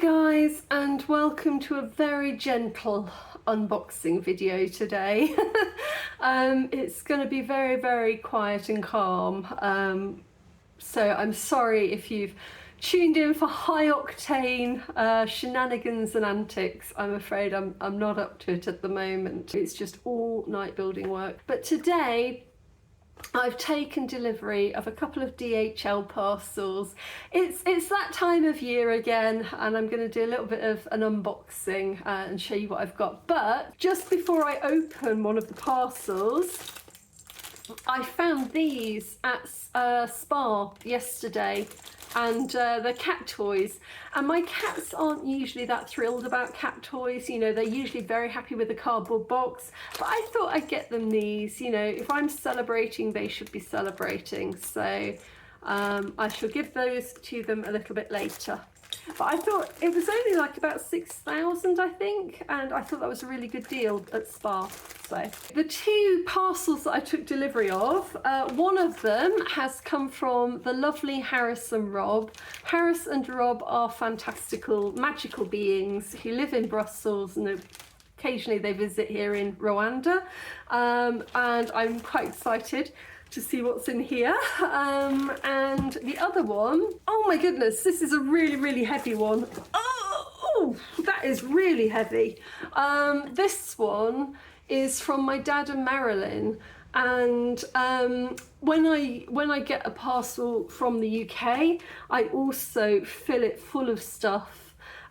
Guys, and welcome to a very gentle unboxing video today. It's going to be very quiet and calm, so I'm sorry if you've tuned in for high octane shenanigans and antics. I'm afraid I'm not up to it at the moment. It's just all night building work. But today I've taken delivery of a couple of DHL parcels. It's that time of year again, and I'm going to do a little bit of an unboxing and show you what I've got. But just before I open one of the parcels, I found these at Spar yesterday, and they're cat toys, and my cats aren't usually that thrilled about cat toys. You know, they're usually very happy with the cardboard box, but I thought I'd get them these. You know, if I'm celebrating, they should be celebrating, so I shall give those to them a little bit later. But I thought it was only like about 6,000, I think, and I thought that was a really good deal at Spar. So the two parcels that I took delivery of, one of them has come from the lovely Harris and Rob. Harris and Rob are fantastical, magical beings who live in Brussels, and occasionally they visit here in Rwanda, and I'm quite excited to see what's in here. And the other one, oh my goodness, this is a really heavy one. Oh, that is really heavy. This one is from my dad and Marilyn, and when I get a parcel from the UK, I also fill it full of stuff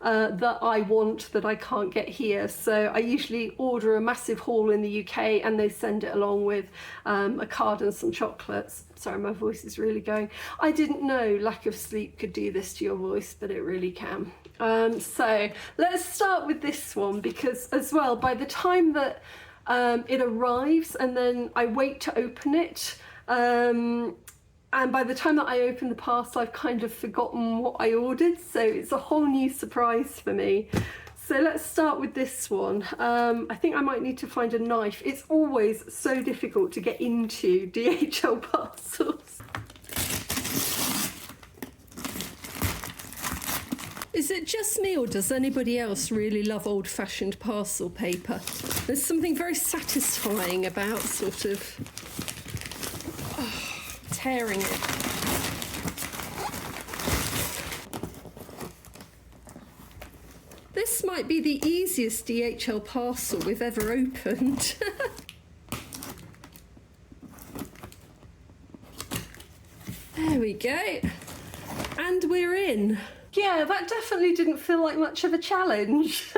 that I want that I can't get here. So I usually order a massive haul in the UK, and they send it along with a card and some chocolates. Sorry, my voice is really going. I didn't know lack of sleep could do this to your voice, but it really can. So let's start with this one, because as well, by the time that it arrives and then I wait to open it, and by the time that I open the parcel, I've kind of forgotten what I ordered, so it's a whole new surprise for me. So let's start with this one. I think I might need to find a knife. It's always so difficult to get into DHL parcels. Is it just me, or does anybody else really love old-fashioned parcel paper? There's something very satisfying about sort of tearing it. This might be the easiest DHL parcel we've ever opened. There we go. And we're in. Yeah, that definitely didn't feel like much of a challenge.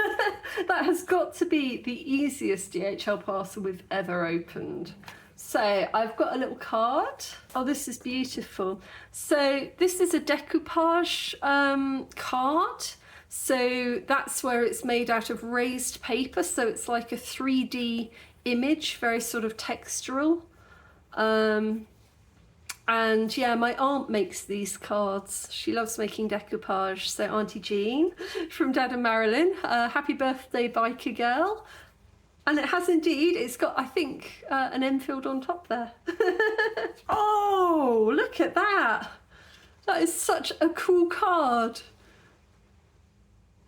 That has got to be the easiest DHL parcel we've ever opened. So I've got a little card. Oh, this is beautiful. So this is a decoupage card. So that's where it's made out of raised paper. So it's like a 3D image, very sort of textural. And yeah, my aunt makes these cards. She loves making decoupage. So Auntie Jean from Dad and Marilyn, happy birthday, biker girl. And it has indeed, it's got, I think, an Enfield on top there. Oh, look at that. That is such a cool card.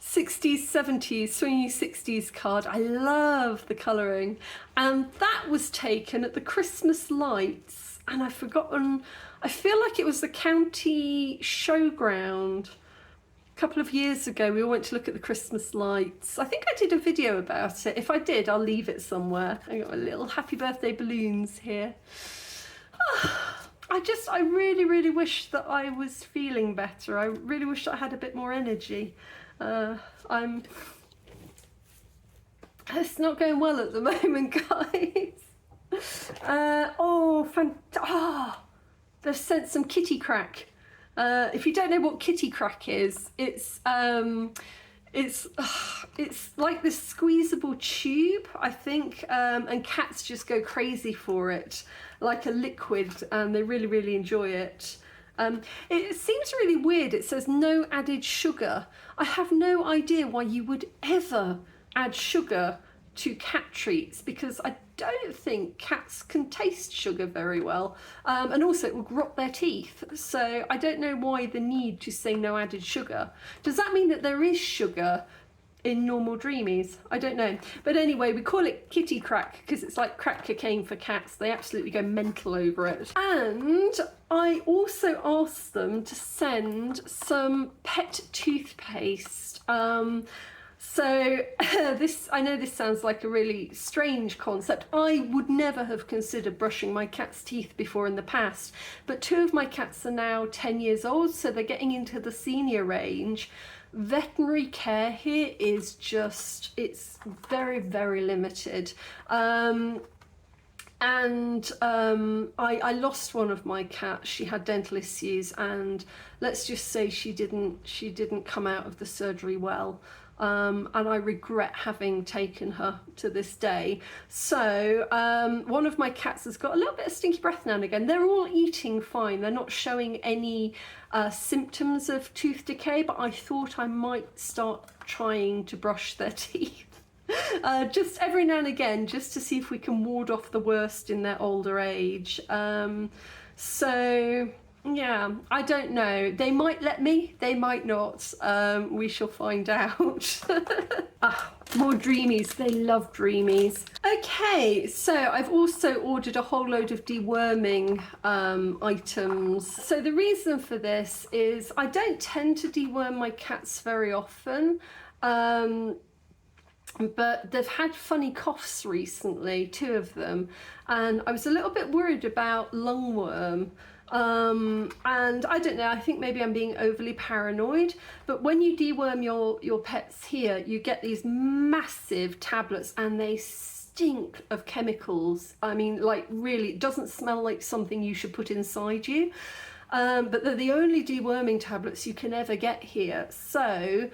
60s, 70s, swingy 60s card. I love the colouring. And that was taken at the Christmas lights. And I've forgotten, I feel like it was the county showground. A couple of years ago, we all went to look at the Christmas lights. I think I did a video about it. If I did, I'll leave it somewhere. I got my little happy birthday balloons here. I really wish that I was feeling better. I really wish that I had a bit more energy. It's not going well at the moment, guys. They've sent some kitty crack. If you don't know what kitty crack is, it's like this squeezable tube, I think, and cats just go crazy for it, like a liquid, and they really enjoy it. It seems really weird. It says no added sugar. I have no idea why you would ever add sugar to cat treats, because don't think cats can taste sugar very well, and also it will rot their teeth. So I don't know why the need to say no added sugar. Does that mean that there is sugar in normal Dreamies? I don't know. But anyway, we call it kitty crack because it's like crack cocaine for cats. They absolutely go mental over it. And I also asked them to send some pet toothpaste. So this, I know this sounds like a really strange concept. I would never have considered brushing my cat's teeth before in the past, but 2 of my cats are now 10 years old, so they're getting into the senior range. Veterinary care here is just, it's very, very limited. I lost one of my cats. She had dental issues, and let's just say she didn't come out of the surgery well. And I regret having taken her to this day. So one of my cats has got a little bit of stinky breath now and again. They're all eating fine. They're not showing any symptoms of tooth decay, but I thought I might start trying to brush their teeth. Just every now and again, just to see if we can ward off the worst in their older age. So yeah, I don't know. They might let me, they might not. We shall find out. More Dreamies. They love Dreamies. Okay, so I've also ordered a whole load of deworming items. So the reason for this is I don't tend to deworm my cats very often. But they've had funny coughs recently, 2 of them, and I was a little bit worried about lungworm. And I don't know, I think maybe I'm being overly paranoid, but when you deworm your pets here, you get these massive tablets and they stink of chemicals. I mean, like really, it doesn't smell like something you should put inside you. But they're the only deworming tablets you can ever get here. So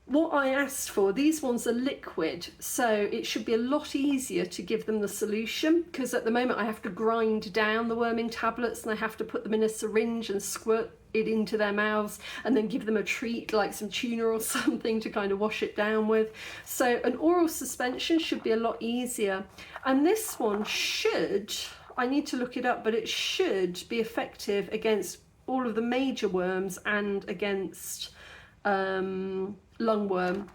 what I asked for, these ones are liquid, so it should be a lot easier to give them the solution, because at the moment I have to grind down the worming tablets and I have to put them in a syringe and squirt it into their mouths and then give them a treat like some tuna or something to kind of wash it down with. So an oral suspension should be a lot easier. And this one should, I need to look it up, but it should be effective against all of the major worms and against lungworm.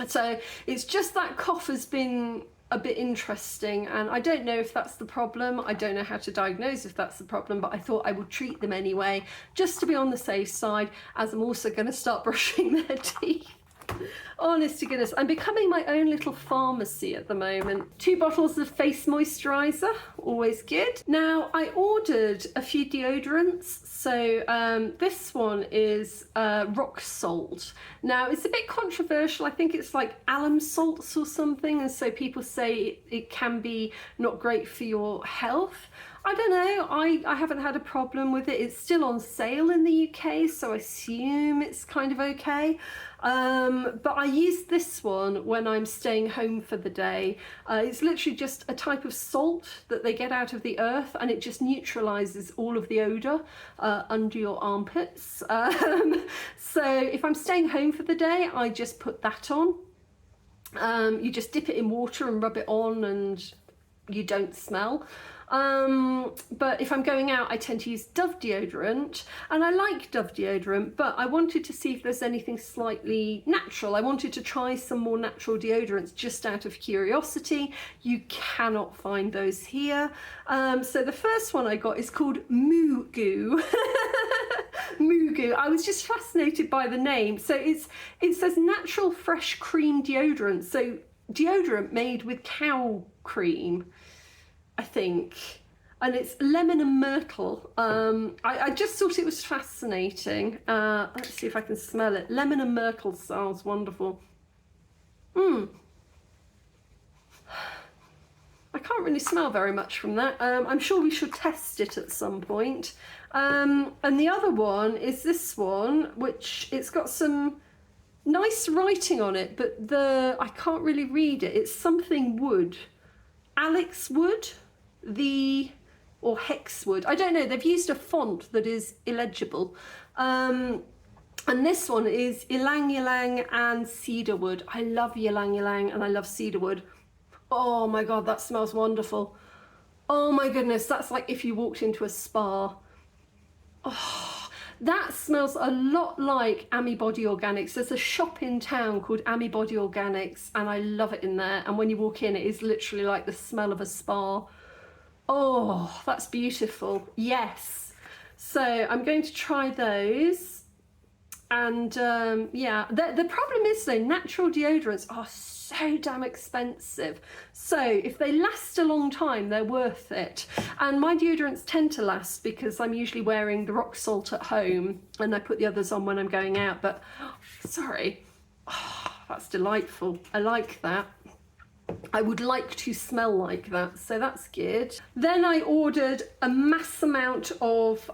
So it's just that cough has been a bit interesting, and I don't know if that's the problem. I don't know how to diagnose if that's the problem, but I thought I would treat them anyway, just to be on the safe side, as I'm also going to start brushing their teeth. Honest to goodness, I'm becoming my own little pharmacy at the moment. 2 bottles of face moisturiser, always good. Now, I ordered a few deodorants. So this one is rock salt. Now, it's a bit controversial. I think it's like alum salts or something, and so people say it can be not great for your health. I don't know, I haven't had a problem with it. It's still on sale in the UK, so I assume it's kind of okay. But I use this one when I'm staying home for the day. It's literally just a type of salt that they get out of the earth, and it just neutralises all of the odour under your armpits. So if I'm staying home for the day, I just put that on. You just dip it in water and rub it on and you don't smell. But if I'm going out, I tend to use Dove deodorant, and I like Dove deodorant, but I wanted to see if there's anything slightly natural. I wanted to try some more natural deodorants just out of curiosity. You cannot find those here. So the first one I got is called Moo Goo. Moo Goo. I was just fascinated by the name. So it says natural fresh cream deodorant. So deodorant made with cow cream, I think, and it's lemon and myrtle. I just thought it was fascinating. Let's see if I can smell it. Lemon and myrtle sounds wonderful. I can't really smell very much from that. I'm sure we should test it at some point. And the other one is this one, which it's got some nice writing on it, but I can't really read it. It's something wood. Alex Wood, or Hexwood. I don't know, they've used a font that is illegible. And this one is Ylang Ylang and Cedarwood. I love Ylang Ylang and I love Cedarwood. Oh my God, that smells wonderful. Oh my goodness, that's like if you walked into a spa. Oh, that smells a lot like Ami Body Organics. There's a shop in town called Ami Body Organics and I love it in there. And when you walk in, it is literally like the smell of a spa. Oh, that's beautiful. Yes. So I'm going to try those. And yeah, the problem is though, natural deodorants are so damn expensive. So if they last a long time, they're worth it. And my deodorants tend to last because I'm usually wearing the rock salt at home and I put the others on when I'm going out. But sorry, oh, that's delightful. I like that. I would like to smell like that, so that's good. Then I ordered a mass amount of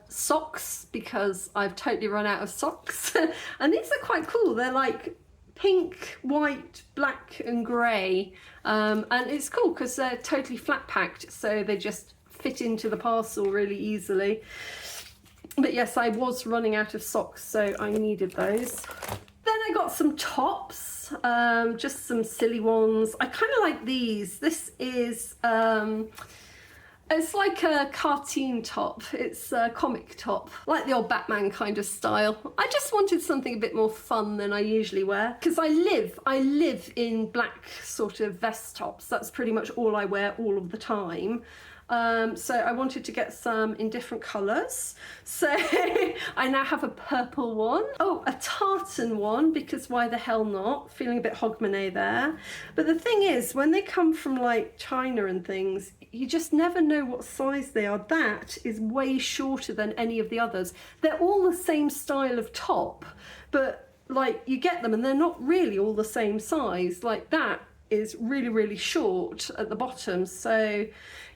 socks because I've totally run out of socks. And these are quite cool. They're like pink, white, black and grey. And it's cool because they're totally flat packed, so they just fit into the parcel really easily. But yes, I was running out of socks, so I needed those. Then I got some tops. Just some silly ones. I kind of like these. This is, it's like a cartoon top. It's a comic top, like the old Batman kind of style. I just wanted something a bit more fun than I usually wear because I live in black sort of vest tops. That's pretty much all I wear all of the time. So I wanted to get some in different colours. So I now have a purple one. Oh, a tartan one, because why the hell not? Feeling a bit hogmanay there. But the thing is, when they come from like China and things, you just never know what size they are. That is way shorter than any of the others. They're all the same style of top, but like you get them and they're not really all the same size. Like that is really, really short at the bottom. So,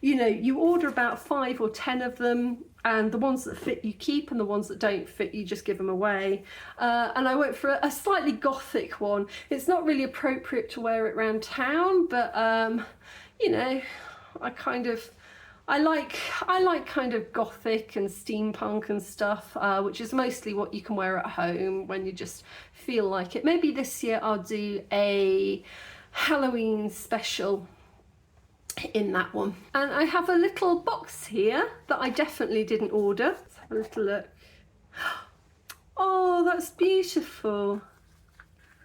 you know, you order about 5 or 10 of them and the ones that fit you keep and the ones that don't fit you just give them away. And I went for a slightly gothic one. It's not really appropriate to wear it around town, but you know, I like kind of gothic and steampunk and stuff, which is mostly what you can wear at home when you just feel like it. Maybe this year I'll do a Halloween special in that one. And I have a little box here that I definitely didn't order. Let's have a little look. Oh, that's beautiful.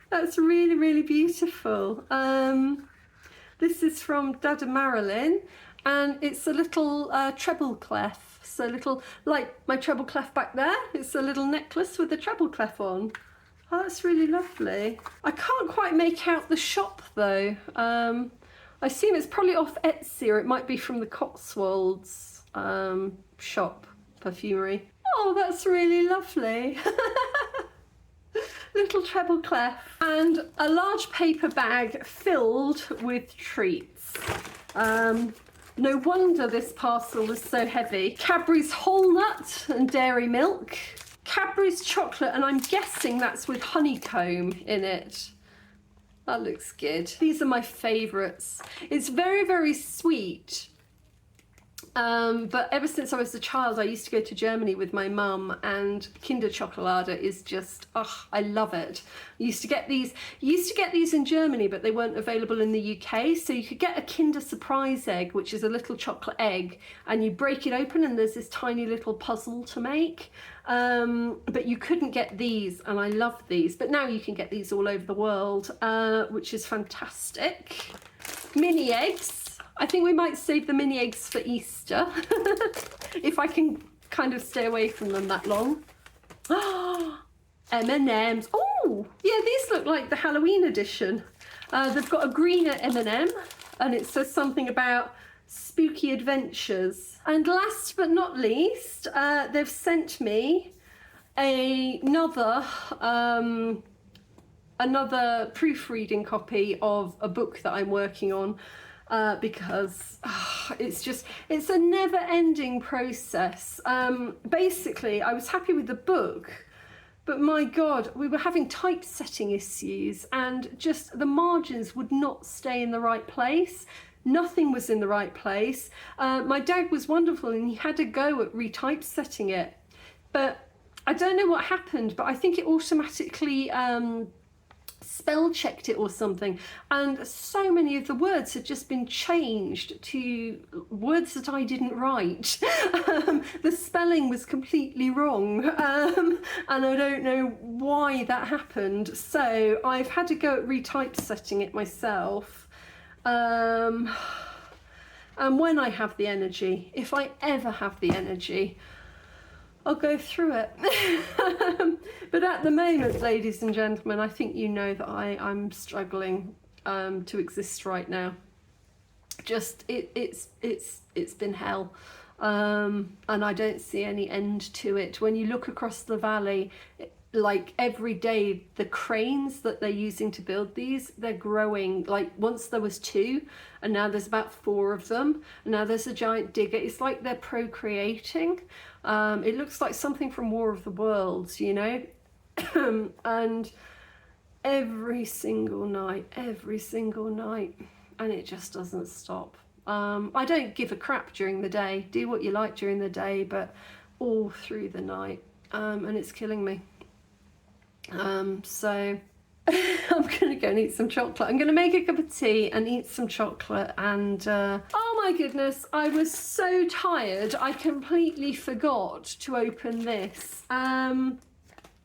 That's really, really beautiful. This is from Dada Marilyn, and it's a little treble clef. So little, like my treble clef back there, it's a little necklace with a treble clef on. Oh, that's really lovely. I can't quite make out the shop though. I assume it's probably off Etsy, or it might be from the Cotswolds shop, perfumery. Oh, that's really lovely. Little treble clef. And a large paper bag filled with treats. No wonder this parcel was so heavy. Cadbury's whole nut and dairy milk. Cadbury's chocolate, and I'm guessing that's with honeycomb in it. That looks good. These are my favourites. It's very, very sweet. But ever since I was a child, I used to go to Germany with my mum, and Kinder Chocolade is just, oh, I love it. I used to get these in Germany, but they weren't available in the UK. So you could get a Kinder Surprise egg, which is a little chocolate egg, and you break it open and there's this tiny little puzzle to make. But you couldn't get these, and I love these. But now you can get these all over the world, which is fantastic. Mini eggs. I think we might save the mini eggs for Easter, if I can kind of stay away from them that long. M&Ms. Oh, yeah, these look like the Halloween edition. They've got a greener M&M, and it says something about spooky adventures. And last but not least, they've sent me another proofreading copy of a book that I'm working on. Because it's a never-ending process. Basically, I was happy with the book, but my God, we were having typesetting issues, and just the margins would not stay in the right place. Nothing was in the right place. My dad was wonderful, and he had a go at retypesetting it, but I don't know what happened, but I think it automatically spell checked it or something, and so many of the words had just been changed to words that I didn't write. The spelling was completely wrong, and I don't know why that happened, so I've had to go at retypesetting it myself. And when I have the energy, if I ever have the energy, I'll go through it. But at the moment, ladies and gentlemen, I think you know that I'm struggling to exist right now. Just it's been hell, and I don't see any end to it. When you look across the valley, like every day, the cranes that they're using to build these, they're growing. Like once there was 2, and now there's about 4 of them, and now there's a giant digger. It's like they're procreating. It looks like something from War of the Worlds, you know. And every single night, and it just doesn't stop. I don't give a crap during the day. Do what you like during the day, but all through the night, and it's killing me. So I'm gonna go and eat some chocolate. I'm gonna make a cup of tea and eat some chocolate, and oh my goodness, I was so tired I completely forgot to open this.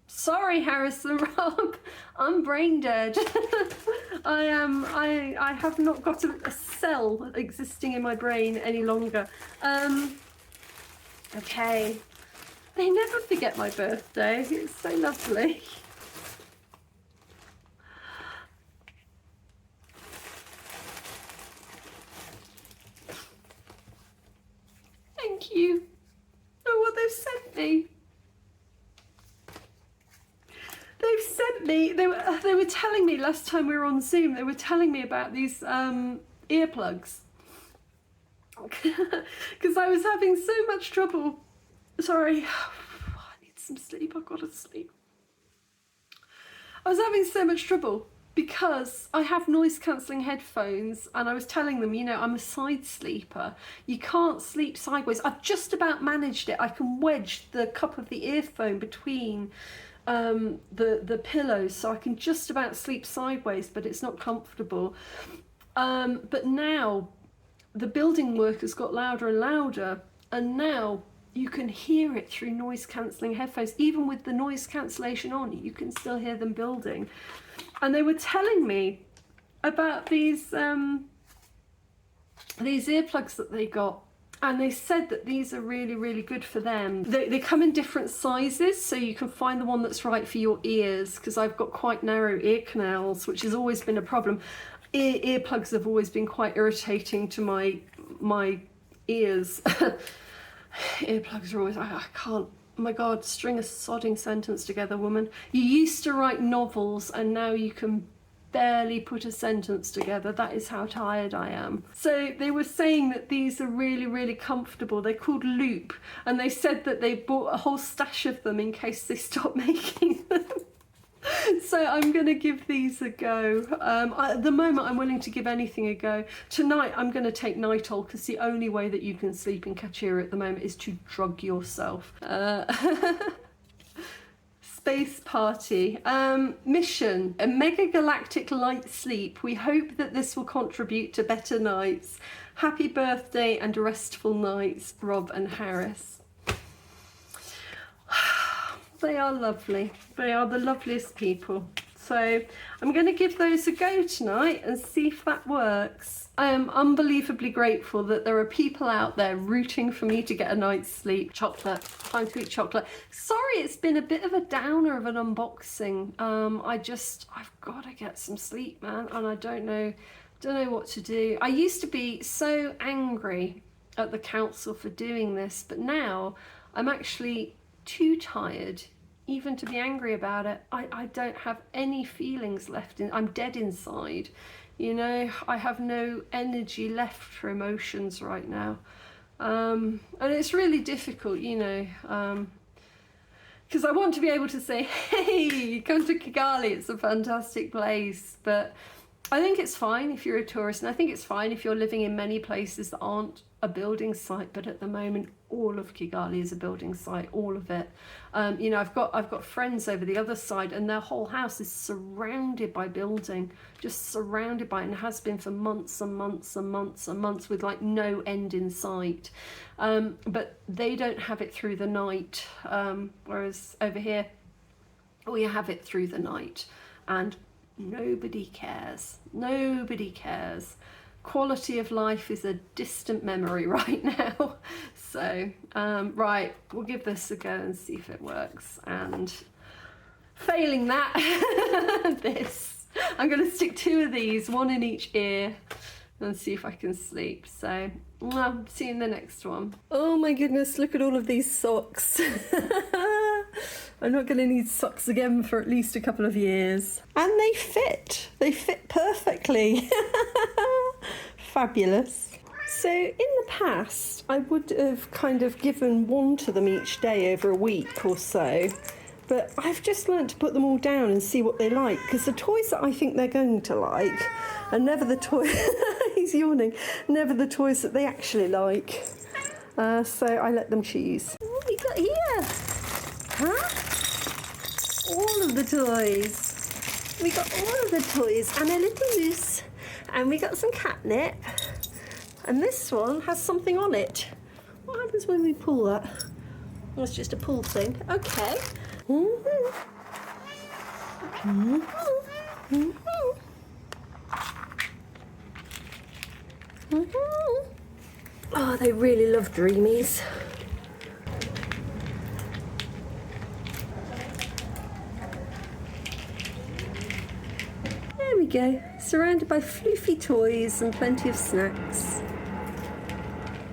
Sorry, Harrison Rob, I'm brain dead. I have not got a cell existing in my brain any longer. Okay, they never forget my birthday. It's so lovely. Thank you. Oh, what they've sent me. They've sent me, they were telling me last time we were on Zoom, they were telling me about these earplugs. Because I was having so much trouble. Sorry, I need some sleep, I've got to sleep. I was having so much trouble because I have noise cancelling headphones, and I was telling them, you know, I'm a side sleeper. You can't sleep sideways. I've just about managed it. I can wedge the cup of the earphone between the pillows, so I can just about sleep sideways, but it's not comfortable. But now the building work has got louder and louder, and now you can hear it through noise cancelling headphones. Even with the noise cancellation on, you can still hear them building. And they were telling me about these earplugs that they got, and they said that these are really, really good for them. They come in different sizes, so you can find the one that's right for your ears, because I've got quite narrow ear canals, which has always been a problem. Earplugs have always been quite irritating to my ears. Earplugs are always, I can't, oh my God, string a sodding sentence together, woman. You used to write novels, and now you can barely put a sentence together. That is how tired I am. So they were saying that these are really, really comfortable. They're called Loop, and they said that they bought a whole stash of them in case they stop making them. So I'm going to give these a go. At the moment, I'm willing to give anything a go. Tonight, I'm going to take Nitol, because the only way that you can sleep in Kachira at the moment is to drug yourself. Space party. Mission, a mega galactic light sleep. We hope that this will contribute to better nights. Happy birthday and restful nights, Rob and Harris. They are lovely. They are the loveliest people. So I'm going to give those a go tonight and see if that works. I am unbelievably grateful that there are people out there rooting for me to get a night's sleep. Chocolate. Time to eat chocolate. Sorry, it's been a bit of a downer of an unboxing. I've got to get some sleep, man, and I don't know what to do. I used to be so angry at the council for doing this, but now I'm actually too tired even to be angry about it. I don't have any feelings left I'm dead inside, you know. I have no energy left for emotions right now, and it's really difficult, you know, because I want to be able to say, hey, come to Kigali, it's a fantastic place, but I think it's fine if you're a tourist, and I think it's fine if you're living in many places that aren't a building site. But at the moment, all of Kigali is a building site, all of it. You know, I've got friends over the other side, and their whole house is surrounded by building, just surrounded by it, and has been for months and months and months and months, with like no end in sight. But they don't have it through the night, whereas over here we have it through the night, and nobody cares. Nobody cares. Quality of life is a distant memory right now. So, right, we'll give this a go and see if it works. And failing that, this. I'm going to stick 2 of these, 1 in each ear, and see if I can sleep. So, see you in the next one. Oh my goodness, look at all of these socks. I'm not going to need socks again for at least a couple of years. And they fit perfectly. Fabulous. So in the past, I would have kind of given 1 to them each day over a week or so. But I've just learnt to put them all down and see what they like, because the toys that I think they're going to like are never the toys, he's yawning, never the toys that they actually like. So I let them choose. What have we got here? Huh? All of the toys. We got all of the toys and a little moose. And we got some catnip. And this one has something on it. What happens when we pull that? Oh, it's just a pull thing. Okay. Oh, they really love Dreamies. There we go, surrounded by floofy toys and plenty of snacks,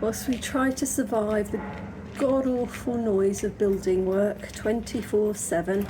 whilst we try to survive the god-awful noise of building work 24/7.